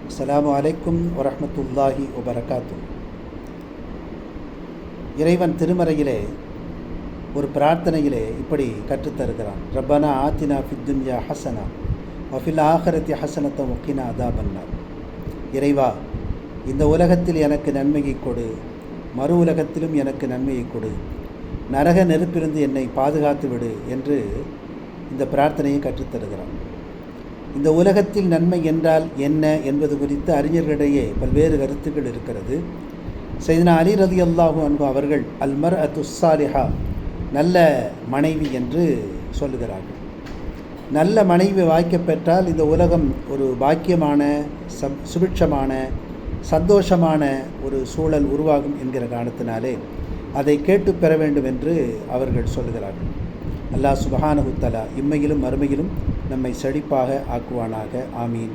அஸ்ஸலாமு அலைக்கும் வரஹ்மத்துல்லாஹி வபரகாத்து. இறைவன் திருமறையிலே ஒரு பிரார்த்தனையிலே இப்படி கற்றுத்தருகிறான். ரப்பனா ஆத்தினா ஃபித் துன்யா ஹசனா வஃபில் ஆஹிரத்தி ஹசனத்த வக்கினா அதாபன்னார். இறைவா, இந்த உலகத்தில் எனக்கு நன்மையை கொடு, மறு உலகத்திலும் எனக்கு நன்மையை கொடு, நரக நெருப்பிலிருந்து என்னை பாதுகாத்து விடு என்று இந்த பிரார்த்தனையை கற்றுத்தருகிறான். இந்த உலகத்தில் நன்மை என்றால் என்ன என்பது குறித்து அறிஞர்களிடையே பல்வேறு கருத்துக்கள் இருக்கிறது. சையதுனா அலி ரலியல்லாஹு அன்ஹு அவர்கள் அல்மர் அத்துஸ்ஸாலிஹா, நல்ல மனைவி என்று சொல்லுகிறார்கள். நல்ல மனைவி வாய்க்கப்பெற்றால் இந்த உலகம் ஒரு பாக்கியமான சுபிட்சமான சந்தோஷமான ஒரு சூழல் உருவாகும் என்கிற காரணத்தினாலே அதை கேட்டு பெற வேண்டும் என்று அவர்கள் சொல்லுகிறார்கள். அல்லாஹ் சுப்ஹானஹு வ தஆலா இம்மையிலும் மறுமையிலும் நம்மை செழிப்பாக ஆக்குவானாக. ஆமீன்.